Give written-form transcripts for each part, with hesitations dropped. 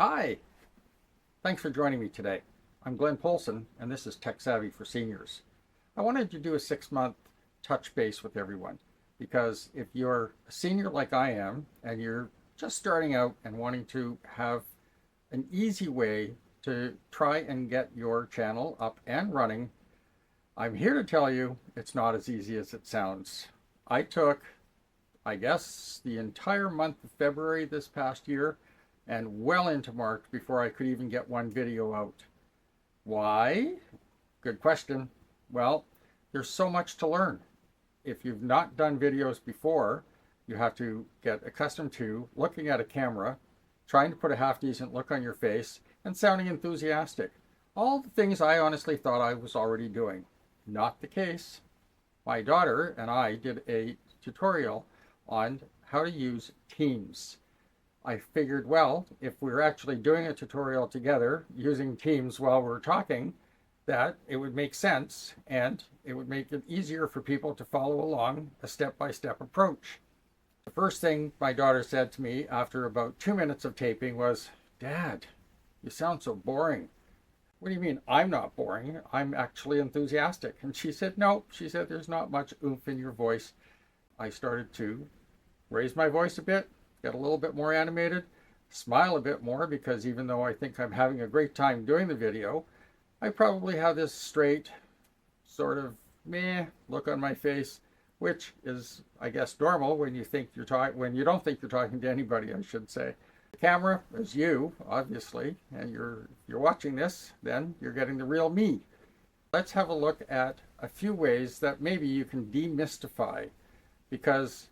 Hi, thanks for joining me today. I'm Glenn Polson, and this is Tech Savvy for Seniors. I wanted to do a 6-month touch base with everyone because if you're a senior like I am and you're just starting out and wanting to have an easy way to try and get your channel up and running, I'm here to tell you it's not as easy as it sounds. I took, I guess, the entire month of February this past year and well into March before I could even get one video out. Why? Good question. Well, there's so much to learn. If you've not done videos before, you have to get accustomed to looking at a camera, trying to put a half-decent look on your face, and sounding enthusiastic. All the things I honestly thought I was already doing. Not the case. My daughter and I did a tutorial on how to use Teams. I figured, well, if we're actually doing a tutorial together using Teams while we're talking, that it would make sense and it would make it easier for people to follow along a step-by-step approach. The first thing my daughter said to me after about 2 minutes of taping was, "Dad, you sound so boring." "What do you mean I'm not boring? I'm actually enthusiastic." And she said, "No," she said, "there's not much oomph in your voice." I started to raise my voice a bit, get a little bit more animated, smile a bit more, because even though I think I'm having a great time doing the video, I probably have this straight sort of meh look on my face, which is, I guess, normal when you think when you don't think you're talking to anybody, I should say. The camera is you, obviously, and you're watching this, then you're getting the real me. Let's have a look at a few ways that maybe you can demystify, because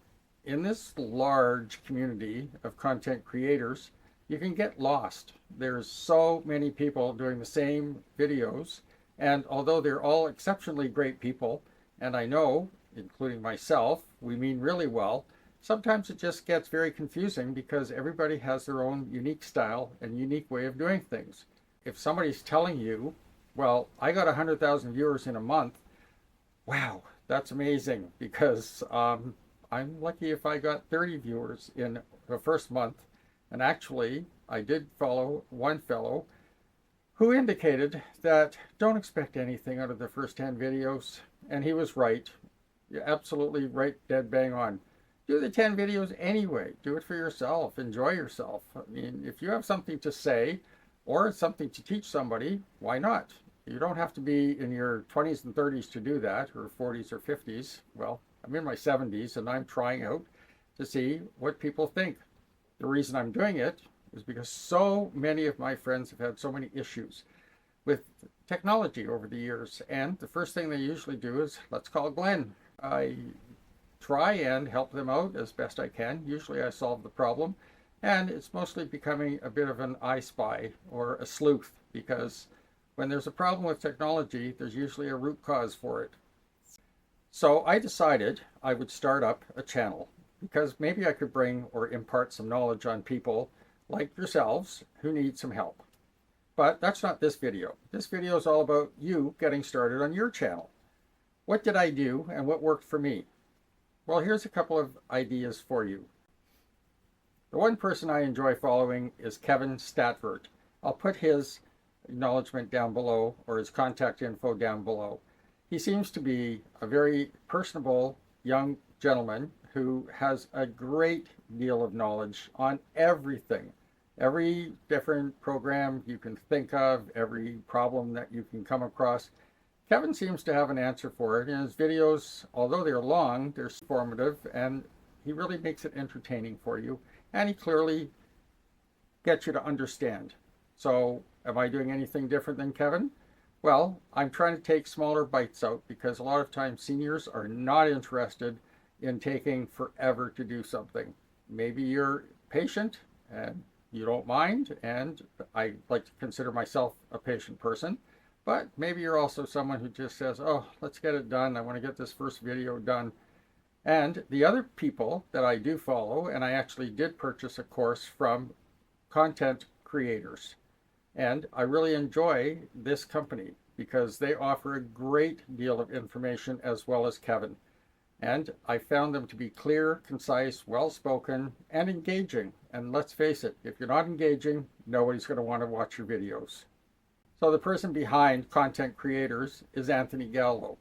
in this large community of content creators, you can get lost. There's so many people doing the same videos, and although they're all exceptionally great people, and I know, including myself, we mean really well, sometimes it just gets very confusing because everybody has their own unique style and unique way of doing things. If somebody's telling you, well, I got 100,000 viewers in a month, wow, that's amazing, because I'm lucky if I got 30 viewers in the first month. And actually, I did follow one fellow who indicated that don't expect anything out of the first 10 videos. And he was right. You're absolutely right, dead bang on. Do the 10 videos anyway. Do it for yourself. Enjoy yourself. I mean, if you have something to say or something to teach somebody, why not? You don't have to be in your 20s and 30s to do that, or 40s or 50s. Well, I'm in my 70s and I'm trying out to see what people think. The reason I'm doing it is because so many of my friends have had so many issues with technology over the years. And the first thing they usually do is, let's call Glenn. I try and help them out as best I can. Usually I solve the problem. And it's mostly becoming a bit of an I spy or a sleuth, because when there's a problem with technology, there's usually a root cause for it. So I decided I would start up a channel because maybe I could bring or impart some knowledge on people like yourselves who need some help. But that's not this video. This video is all about you getting started on your channel. What did I do and what worked for me? Well, here's a couple of ideas for you. The one person I enjoy following is Kevin Statvert. I'll put his acknowledgement down below, or his contact info down below. He seems to be a very personable young gentleman who has a great deal of knowledge on everything. Every different program you can think of, every problem that you can come across, Kevin seems to have an answer for it. And his videos, although they're long, they're informative, and he really makes it entertaining for you. And he clearly gets you to understand. So, am I doing anything different than Kevin? Well, I'm trying to take smaller bites out, because a lot of times seniors are not interested in taking forever to do something. Maybe you're patient and you don't mind, and I like to consider myself a patient person, but maybe you're also someone who just says, oh, let's get it done. I want to get this first video done. And the other people that I do follow, and I actually did purchase a course from content creators. And I really enjoy this company because they offer a great deal of information, as well as Kevin. And I found them to be clear, concise, well-spoken, and engaging. And let's face it, if you're not engaging, nobody's going to want to watch your videos. So the person behind Content Creators is Anthony Gallo.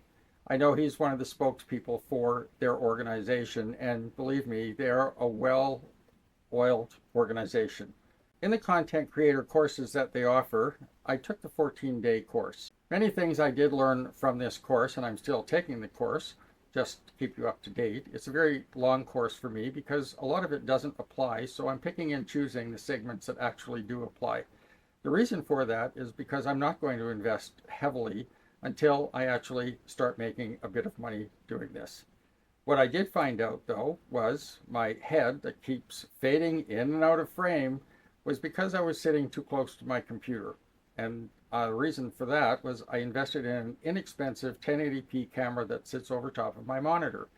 I know he's one of the spokespeople for their organization, and believe me, they're a well-oiled organization. In the content creator courses that they offer, I took the 14-day course. Many things I did learn from this course, and I'm still taking the course, just to keep you up to date. It's a very long course for me because a lot of it doesn't apply, so I'm picking and choosing the segments that actually do apply. The reason for that is because I'm not going to invest heavily until I actually start making a bit of money doing this. What I did find out, though, was my head that keeps fading in and out of frame was because I was sitting too close to my computer. And the reason for that was I invested in an inexpensive 1080p camera that sits over top of my monitor.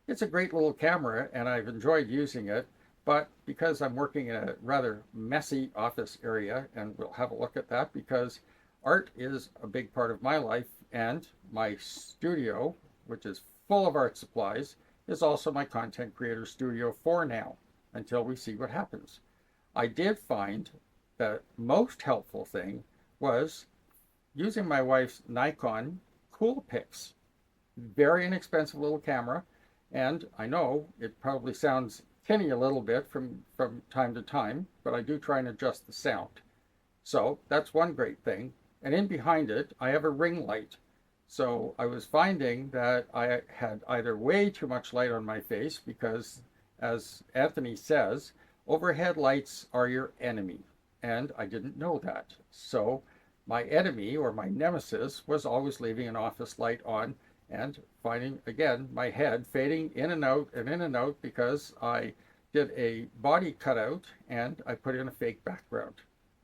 It's a great little camera, and I've enjoyed using it, but because I'm working in a rather messy office area, and we'll have a look at that because art is a big part of my life, and my studio, which is full of art supplies, is also my content creator studio for now, until we see what happens. I did find the most helpful thing was using my wife's Nikon Coolpix. Very inexpensive little camera, and I know it probably sounds tinny a little bit from time to time, but I do try and adjust the sound. So that's one great thing. And in behind it, I have a ring light. So I was finding that I had either way too much light on my face because, as Anthony says, overhead lights are your enemy. And I didn't know that. So my enemy, or my nemesis, was always leaving an office light on and finding, again, my head fading in and out because I did a body cutout and I put in a fake background.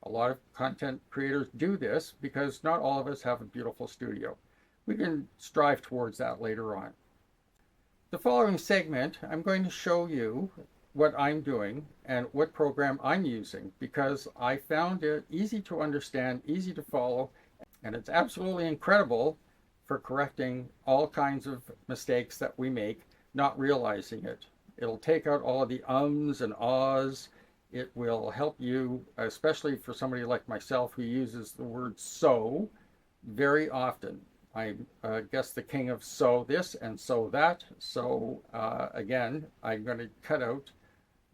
A lot of content creators do this because not all of us have a beautiful studio. We can strive towards that later on. The following segment, I'm going to show you what I'm doing and what program I'm using because I found it easy to understand, easy to follow, and it's absolutely incredible for correcting all kinds of mistakes that we make, not realizing it. It'll take out all of the ums and ahs. It will help you, especially for somebody like myself who uses the word so very often. I'm guess the king of so this and so that. So again, I'm going to cut out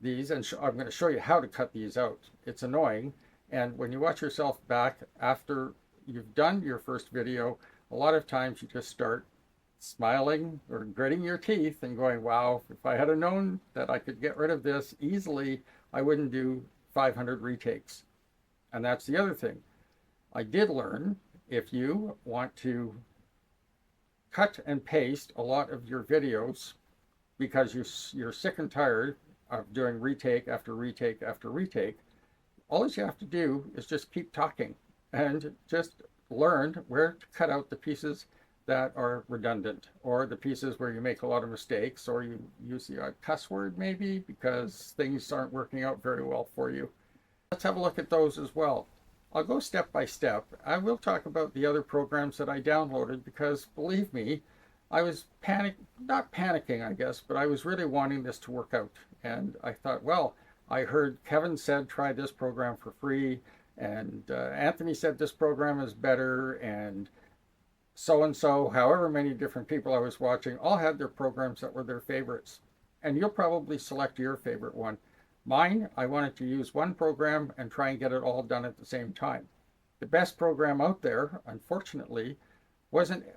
these and I'm going to show you how to cut these out. It's annoying. And when you watch yourself back after you've done your first video, a lot of times you just start smiling or gritting your teeth and going, wow, if I had known that I could get rid of this easily, I wouldn't do 500 retakes. And that's the other thing. I did learn if you want to cut and paste a lot of your videos because you're sick and tired of doing retake after retake after retake, all you have to do is just keep talking and just learn where to cut out the pieces that are redundant or the pieces where you make a lot of mistakes or you use the odd cuss word maybe because things aren't working out very well for you. Let's have a look at those as well. I'll go step by step. I will talk about the other programs that I downloaded because believe me, I was not panicking, I guess, but I was really wanting this to work out. And I thought, well, I heard Kevin said try this program for free, and Anthony said this program is better, and so, however many different people I was watching, all had their programs that were their favorites. And you'll probably select your favorite one. Mine, I wanted to use one program and try and get it all done at the same time. The best program out there, unfortunately,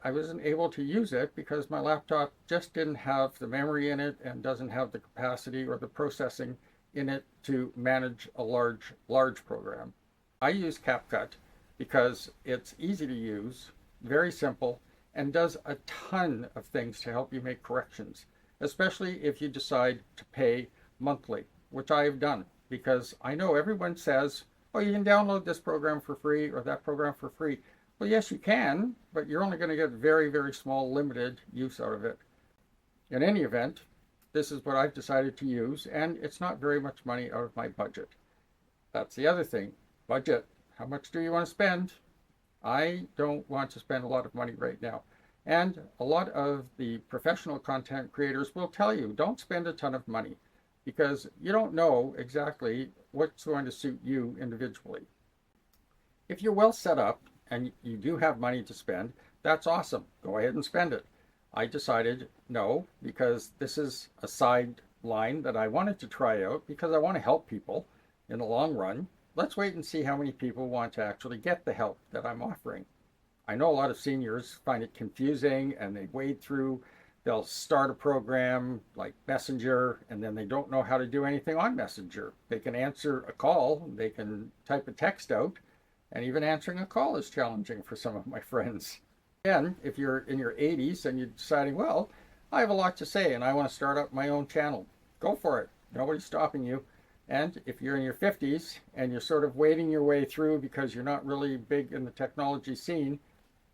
I wasn't able to use it because my laptop just didn't have the memory in it and doesn't have the capacity or the processing in it to manage a large program. I use CapCut because it's easy to use, very simple, and does a ton of things to help you make corrections, especially if you decide to pay monthly, which I have done because I know everyone says, oh, you can download this program for free or that program for free. Well, yes, you can, but you're only going to get very, very small, limited use out of it. In any event, this is what I've decided to use, and it's not very much money out of my budget. That's the other thing. Budget. How much do you want to spend? I don't want to spend a lot of money right now. And a lot of the professional content creators will tell you, don't spend a ton of money because you don't know exactly what's going to suit you individually. If you're well set up and you do have money to spend, that's awesome. Go ahead and spend it. I decided no, because this is a sideline that I wanted to try out because I want to help people in the long run. Let's wait and see how many people want to actually get the help that I'm offering. I know a lot of seniors find it confusing and they wade through, they'll start a program like Messenger and then they don't know how to do anything on Messenger. They can answer a call, they can type a text out, and even answering a call is challenging for some of my friends. Again, if you're in your 80s and you're deciding, well, I have a lot to say and I want to start up my own channel, go for it. Nobody's stopping you. And if you're in your 50s and you're sort of wading your way through because you're not really big in the technology scene,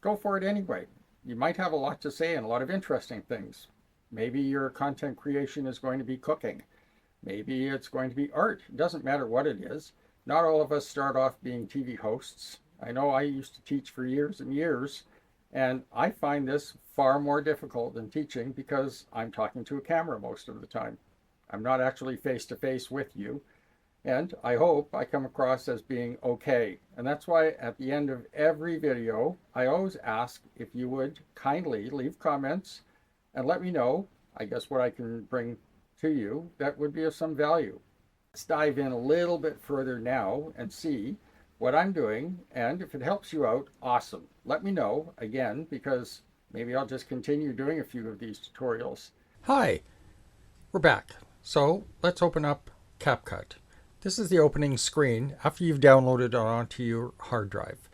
go for it anyway. You might have a lot to say and a lot of interesting things. Maybe your content creation is going to be cooking. Maybe it's going to be art. It doesn't matter what it is. Not all of us start off being TV hosts. I know I used to teach for years and years, and I find this far more difficult than teaching because I'm talking to a camera most of the time. I'm not actually face to face with you. And I hope I come across as being okay. And that's why at the end of every video, I always ask if you would kindly leave comments and let me know, I guess, what I can bring to you that would be of some value. Let's dive in a little bit further now and see what I'm doing. And if it helps you out, awesome. Let me know again, because maybe I'll just continue doing a few of these tutorials. Hi, we're back. So let's open up CapCut. This is the opening screen after you've downloaded it onto your hard drive.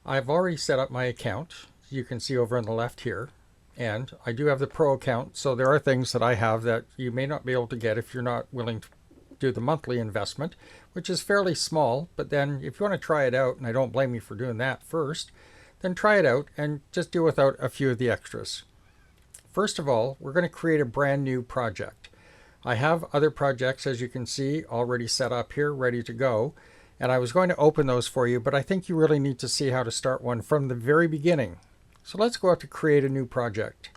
I've already set up my account. You can see over on the left here. And I do have the Pro account, so there are things that I have that you may not be able to get if you're not willing to do the monthly investment, which is fairly small. But then if you want to try it out, and I don't blame you for doing that first, then try it out and just do without a few of the extras. First of all, we're going to create a brand new project. I have other projects, as you can see, already set up here, ready to go. And I was going to open those for you, but I think you really need to see how to start one from the very beginning. So let's go out to create a new project.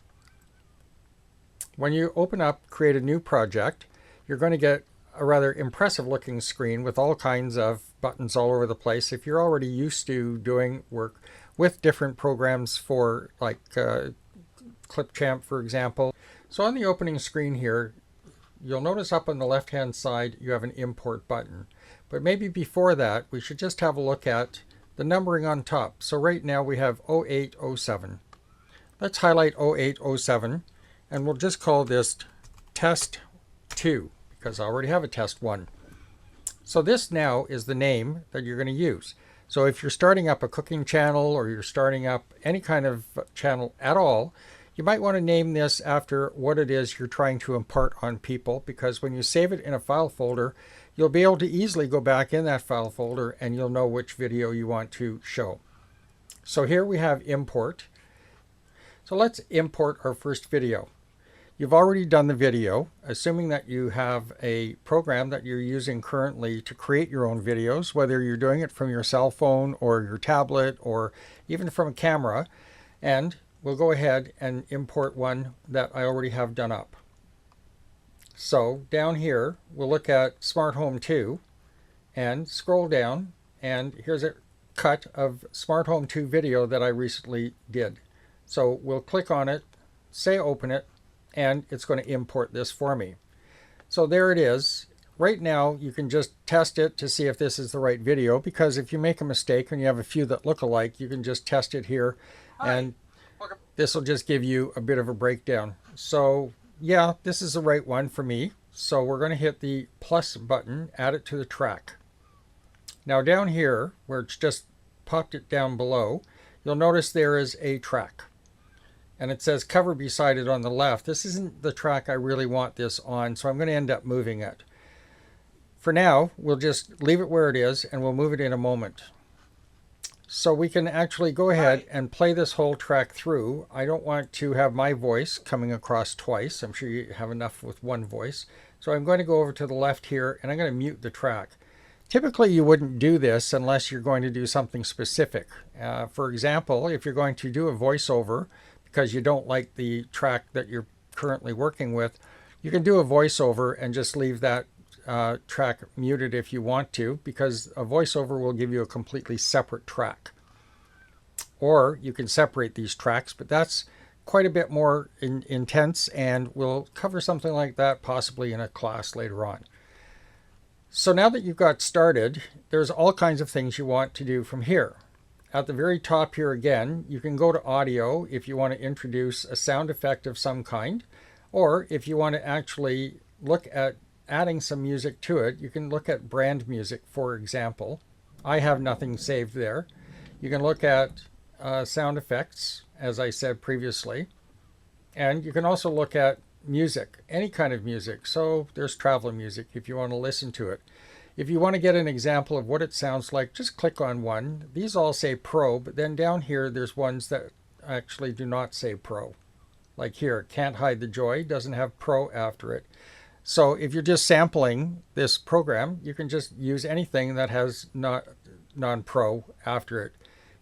When you open up create a new project, you're going to get a rather impressive looking screen with all kinds of buttons all over the place. If you're already used to doing work with different programs for like Clipchamp, for example. So on the opening screen here, you'll notice up on the left hand side you have an import button. But maybe before that we should just have a look at the numbering on top. So right now we have 0807. Let's highlight 0807 and we'll just call this test 2 because I already have a test 1. So this now is the name that you're going to use. So if you're starting up a cooking channel or you're starting up any kind of channel at all, you might want to name this after what it is you're trying to impart on people, because when you save it in a file folder, you'll be able to easily go back in that file folder and you'll know which video you want to show. So here we have import. So let's import our first video. You've already done the video, assuming that you have a program that you're using currently to create your own videos, whether you're doing it from your cell phone or your tablet or even from a camera. And we'll go ahead and import one that I already have done up. So down here, we'll look at Smart Home 2 and scroll down, and here's a cut of Smart Home 2 video that I recently did. So we'll click on it, say open it, and it's going to import this for me. So there it is. Right now, you can just test it to see if this is the right video, because if you make a mistake and you have a few that look alike, you can just test it here, and this will just give you a bit of a breakdown. So yeah, this is the right one for me. So we're going to hit the plus button, add it to the track. Now down here, where it's just popped it down below, you'll notice there is a track. And it says cover beside it on the left. This isn't the track I really want this on, so I'm going to end up moving it. For now, we'll just leave it where it is, and we'll move it in a moment. So we can actually go ahead and play this whole track through. I don't want to have my voice coming across twice. I'm sure you have enough with one voice. So I'm going to go over to the left here, and I'm going to mute the track. Typically, you wouldn't do this unless you're going to do something specific. For example, if you're going to do a voiceover, because you don't like the track that you're currently working with, you can do a voiceover and just leave that track muted if you want to, because a voiceover will give you a completely separate track. Or you can separate these tracks, but that's quite a bit more intense, and we'll cover something like that possibly in a class later on. So now that you've got started, there's all kinds of things you want to do from here. At the very top here again, you can go to audio if you want to introduce a sound effect of some kind, or if you want to actually look at adding some music to it, you can look at brand music, for example. I have nothing saved there. You can look at sound effects, as I said previously, and you can also look at music, any kind of music. So there's travel music if you want to listen to it. If you want to get an example of what it sounds like, just click on one. These all say Pro, but then down here there's ones that actually do not say Pro. Like here, Can't Hide the Joy doesn't have Pro after it. So if you're just sampling this program, you can just use anything that has non-Pro after it.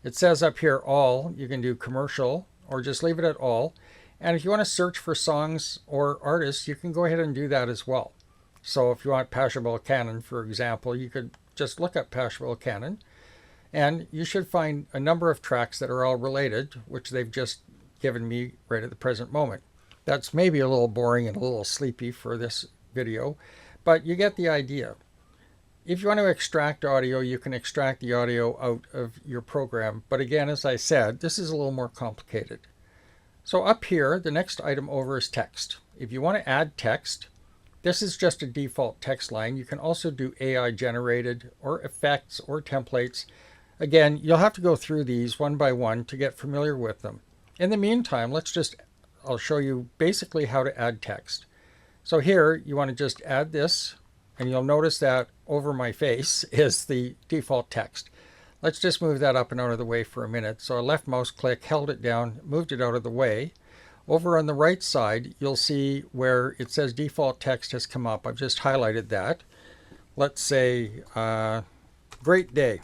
It says up here all. You can do commercial or just leave it at all. And if you want to search for songs or artists, you can go ahead and do that as well. So if you want Pachelbel Canon, for example, you could just look up Pachelbel Canon, and you should find a number of tracks that are all related, which they've just given me right at the present moment. That's maybe a little boring and a little sleepy for this video, but you get the idea. If you want to extract audio, you can extract the audio out of your program. But again, as I said, this is a little more complicated. So up here, the next item over is text. If you want to add text, this is just a default text line. You can also do AI generated or effects or templates. Again, you'll have to go through these one by one to get familiar with them. In the meantime, I'll show you basically how to add text. So here, you want to just add this, and you'll notice that over my face is the default text. Let's just move that up and out of the way for a minute. So I left mouse click, held it down, moved it out of the way. Over on the right side, you'll see where it says default text has come up. I've just highlighted that. Let's say great day.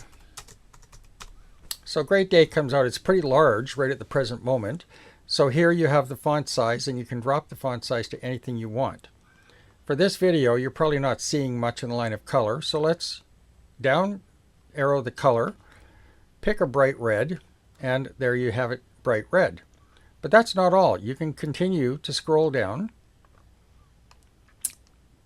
So great day comes out. It's pretty large right at the present moment. So here you have the font size, and you can drop the font size to anything you want. For this video, you're probably not seeing much in the line of color. So let's down arrow the color, pick a bright red, and there you have it, bright red. But that's not all. You can continue to scroll down.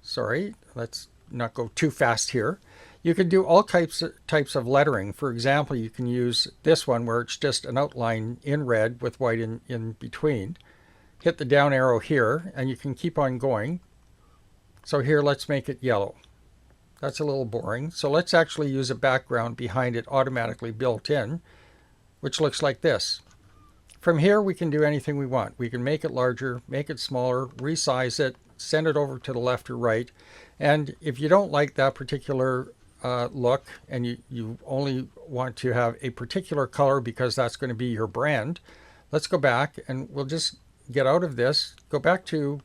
Sorry, let's not go too fast here. You can do all types of lettering. For example, you can use this one where it's just an outline in red with white in between. Hit the down arrow here, and you can keep on going. So here, let's make it yellow. That's a little boring. So let's actually use a background behind it automatically built in, which looks like this. From here, we can do anything we want. We can make it larger, make it smaller, resize it, send it over to the left or right. And if you don't like that particular look, and you only want to have a particular color because that's going to be your brand, let's go back and we'll just get out of this, go back to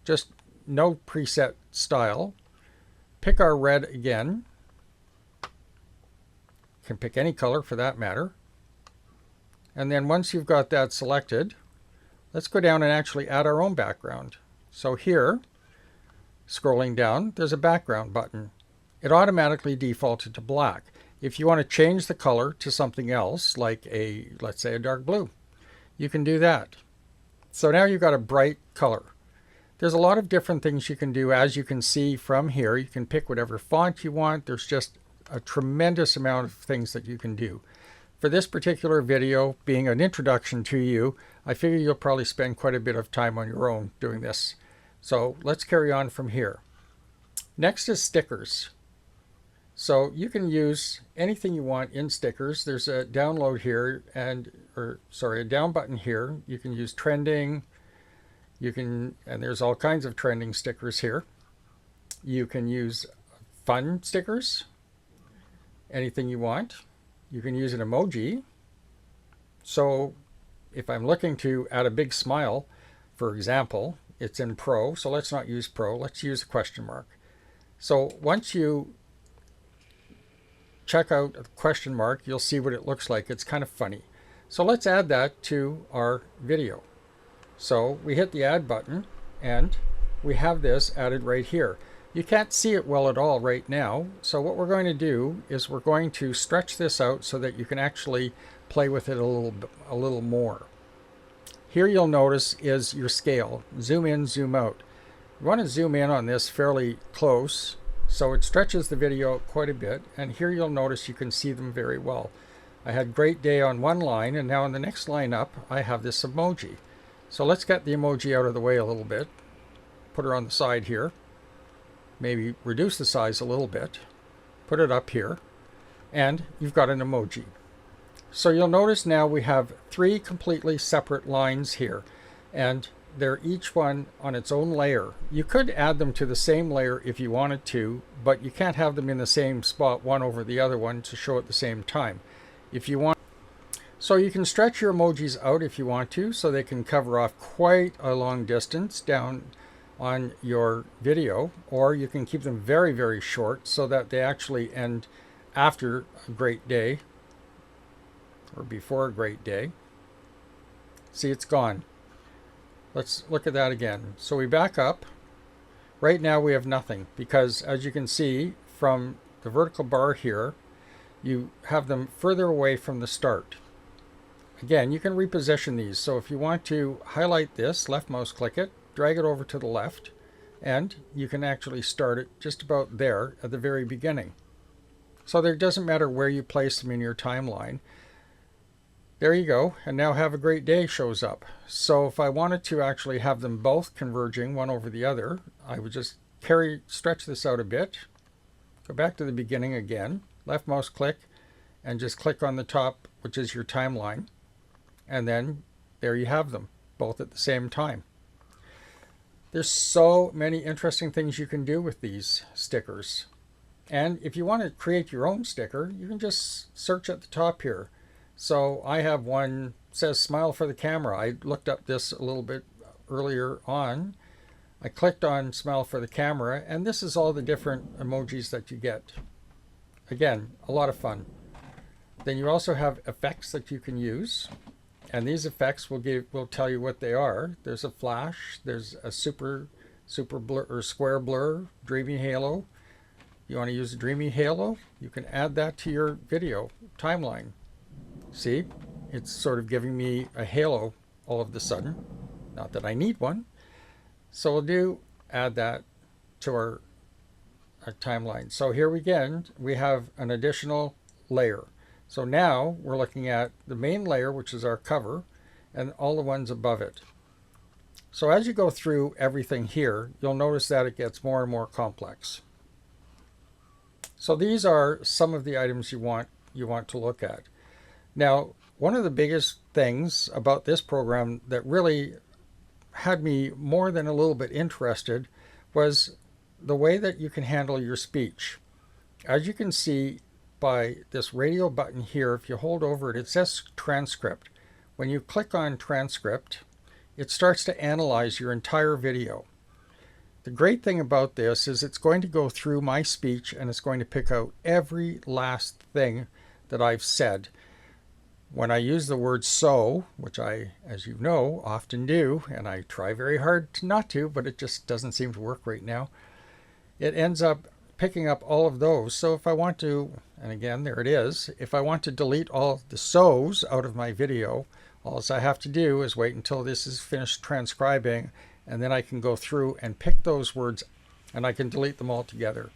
just no preset style, pick our red again, can pick any color for that matter. And then once you've got that selected, let's go down and actually add our own background. So here, scrolling down, there's a background button. It automatically defaulted to black. If you want to change the color to something else, like let's say a dark blue, you can do that. So now you've got a bright color. There's a lot of different things you can do. As you can see from here, you can pick whatever font you want. There's just a tremendous amount of things that you can do. For this particular video, being an introduction to you, I figure you'll probably spend quite a bit of time on your own doing this. So let's carry on from here. Next is stickers. So you can use anything you want in stickers. There's a download here, a down button here. You can use trending. And there's all kinds of trending stickers here. You can use fun stickers, anything you want. You can use an emoji. So if I'm looking to add a big smile, for example, it's in Pro. So let's not use Pro. Let's use a question mark. So once you check out a question mark, you'll see what it looks like. It's kind of funny. So let's add that to our video. So we hit the add button and we have this added right here. You can't see it well at all right now. So what we're going to do is we're going to stretch this out so that you can actually play with it a little more. Here you'll notice is your scale. Zoom in, zoom out. You want to zoom in on this fairly close so it stretches the video quite a bit, and here you'll notice you can see them very well. I had great day on one line, and now on the next line up I have this emoji. So let's get the emoji out of the way a little bit. Put her on the side here. Maybe reduce the size a little bit. Put it up here, and you've got an emoji. So you'll notice now we have 3 completely separate lines here, and they're each one on its own layer. You could add them to the same layer if you wanted to, but you can't have them in the same spot one over the other one to show at the same time. If you want, so you can stretch your emojis out if you want to, so they can cover off quite a long distance down on your video, or you can keep them very, very short so that they actually end after a great day or before a great day. See, it's gone. Let's look at that again. So we back up. Right now we have nothing because, as you can see from the vertical bar here, you have them further away from the start. Again, you can reposition these. So if you want to highlight this, left mouse click it, drag it over to the left, and you can actually start it just about there at the very beginning. So there doesn't matter where you place them in your timeline. There you go, and now Have a Great Day shows up. So if I wanted to actually have them both converging one over the other, I would just stretch this out a bit, go back to the beginning again, left mouse click, and just click on the top, which is your timeline, and then there you have them, both at the same time. There's so many interesting things you can do with these stickers. And if you want to create your own sticker, you can just search at the top here. So I have one says smile for the camera. I looked up this a little bit earlier on. I clicked on smile for the camera, and this is all the different emojis that you get. Again, a lot of fun. Then you also have effects that you can use, and these effects will tell you what they are. There's a flash, there's a super blur or square blur, dreamy halo. You want to use a dreamy halo? You can add that to your video timeline. See, it's sort of giving me a halo all of a sudden. Not that I need one. So we'll add that to our timeline. So here again, we have an additional layer. So now we're looking at the main layer, which is our cover, and all the ones above it. So as you go through everything here, you'll notice that it gets more and more complex. So these are some of the items you want to look at. Now, one of the biggest things about this program that really had me more than a little bit interested was the way that you can handle your speech. As you can see by this radio button here, if you hold over it, it says Transcript. When you click on Transcript, it starts to analyze your entire video. The great thing about this is it's going to go through my speech and it's going to pick out every last thing that I've said. When I use the word so, which I, as you know, often do, and I try very hard not to, but it just doesn't seem to work right now, it ends up picking up all of those. So if I want to, and again, there it is, if I want to delete all of the so's out of my video, all I have to do is wait until this is finished transcribing, and then I can go through and pick those words, and I can delete them all together.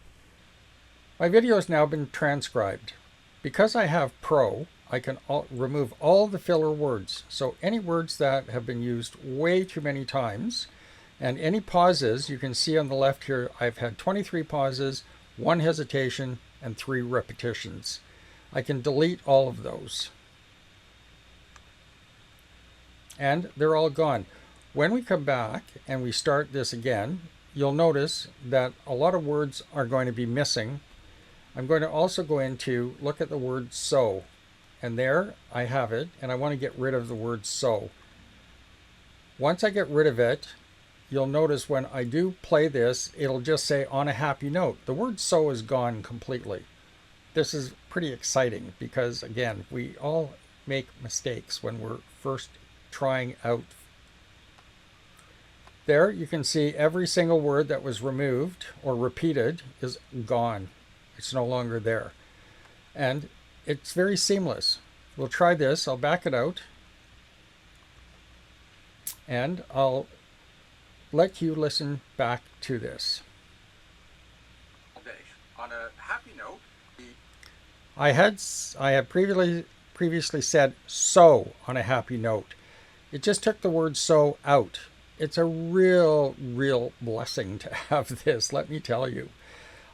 My video has now been transcribed. Because I have Pro, I can remove all the filler words. So any words that have been used way too many times, and any pauses, you can see on the left here, I've had 23 pauses, 1 hesitation, and 3 repetitions. I can delete all of those. And they're all gone. When we come back and we start this again, you'll notice that a lot of words are going to be missing. I'm going to also go into look at the word so. And there I have it, and I want to get rid of the word so. Once I get rid of it, you'll notice when I do play this, it'll just say on a happy note. The word so is gone completely. This is pretty exciting because, again, we all make mistakes when we're first trying out There you can see every single word that was removed or repeated is gone. It's no longer there. And it's very seamless. We'll try this. I'll back it out. And I'll let you listen back to this. On a happy note, I had previously said so on a happy note. It just took the word so out. It's a real blessing to have this, let me tell you.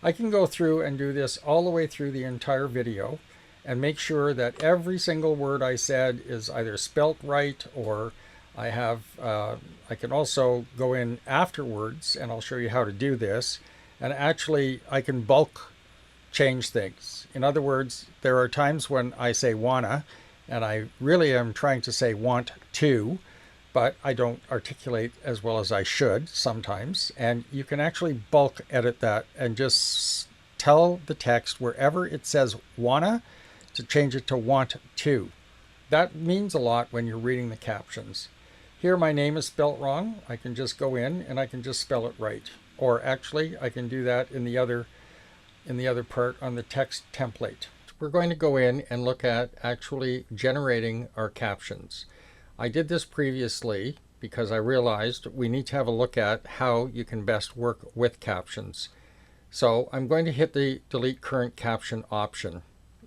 I can go through and do this all the way through the entire video and make sure that every single word I said is either spelt right, or I can also go in afterwards, and I'll show you how to do this. And actually, I can bulk change things. In other words, there are times when I say wanna, and I really am trying to say want to, but I don't articulate as well as I should sometimes. And you can actually bulk edit that and just tell the text wherever it says wanna to change it to want to. That means a lot when you're reading the captions. Here my name is spelt wrong. I can just go in and I can just spell it right. Or actually I can do that in the other part on the text template. We're going to go in and look at actually generating our captions. I did this previously because I realized we need to have a look at how you can best work with captions. So I'm going to hit the delete current caption option.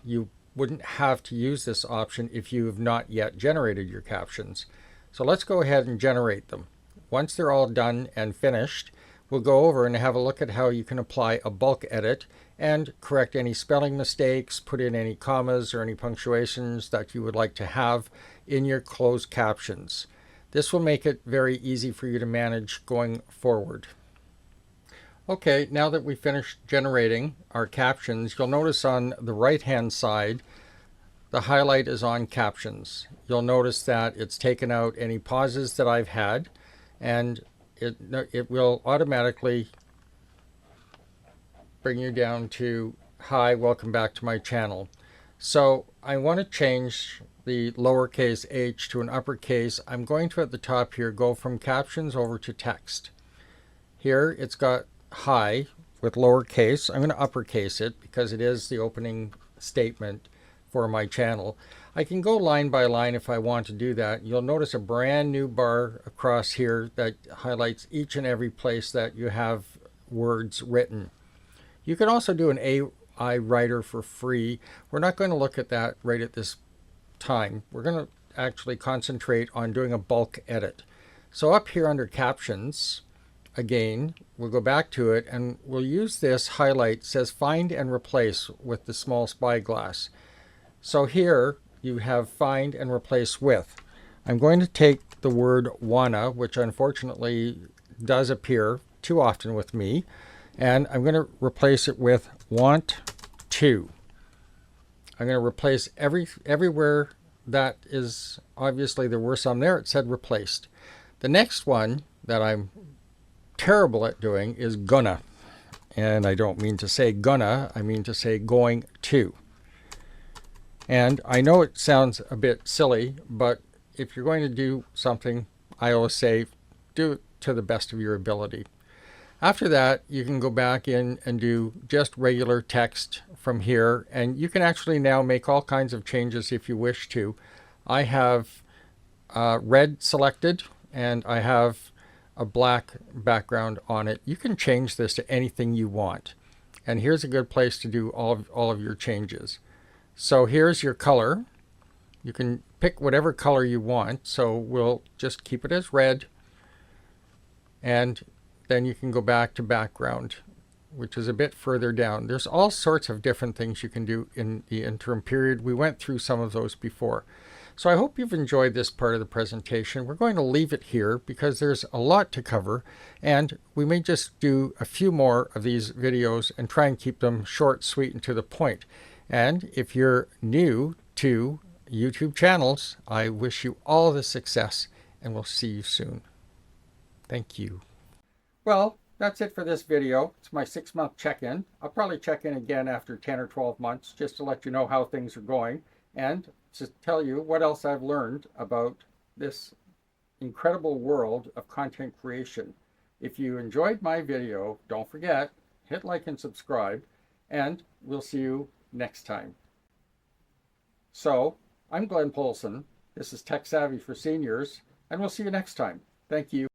You wouldn't have to use this option if you have not yet generated your captions. So let's go ahead and generate them. Once they're all done and finished, we'll go over and have a look at how you can apply a bulk edit and correct any spelling mistakes, put in any commas or any punctuations that you would like to have in your closed captions. This will make it very easy for you to manage going forward. Okay, now that we've finished generating our captions, you'll notice on the right-hand side, the highlight is on captions. You'll notice that it's taken out any pauses that I've had, and it will automatically bring you down to, hi, welcome back to my channel. So I want to change the lowercase h to an uppercase. I'm going to, at the top here, go from captions over to text. Here it's got hi with lowercase. I'm going to uppercase it because it is the opening statement for my channel. I can go line by line if I want to do that. You'll notice a brand new bar across here that highlights each and every place that you have words written. You can also do an AI writer for free. We're not going to look at that right at this time. We're going to actually concentrate on doing a bulk edit. So up here under captions, again, we'll go back to it and we'll use this highlight. It says find and replace with the small spyglass. So here you have find and replace with. I'm going to take the word wanna, which unfortunately does appear too often with me, and I'm going to replace it with want to. I'm going to replace everywhere that is, obviously there were some there, it said replaced. The next one that I'm terrible at doing is gonna. And I don't mean to say gonna, I mean to say going to. And I know it sounds a bit silly, but if you're going to do something, I always say do it to the best of your ability. After that, you can go back in and do just regular text from here, and you can actually now make all kinds of changes if you wish to. I have red selected, and I have a black background on it. You can change this to anything you want. And here's a good place to do all of your changes. So here's your color. You can pick whatever color you want. So we'll just keep it as red. And then you can go back to background, which is a bit further down. There's all sorts of different things you can do in the interim period. We went through some of those before. So I hope you've enjoyed this part of the presentation. We're going to leave it here because there's a lot to cover, and we may just do a few more of these videos and try and keep them short, sweet, and to the point. And if you're new to YouTube channels, I wish you all the success, and we'll see you soon. Thank you. Well, that's it for this video. It's my 6-month check-in. I'll probably check in again after 10 or 12 months just to let you know how things are going and to tell you what else I've learned about this incredible world of content creation. If you enjoyed my video, don't forget, hit like and subscribe, and we'll see you next time. So, I'm Glenn Polson. This is Tech Savvy for Seniors, and we'll see you next time. Thank you.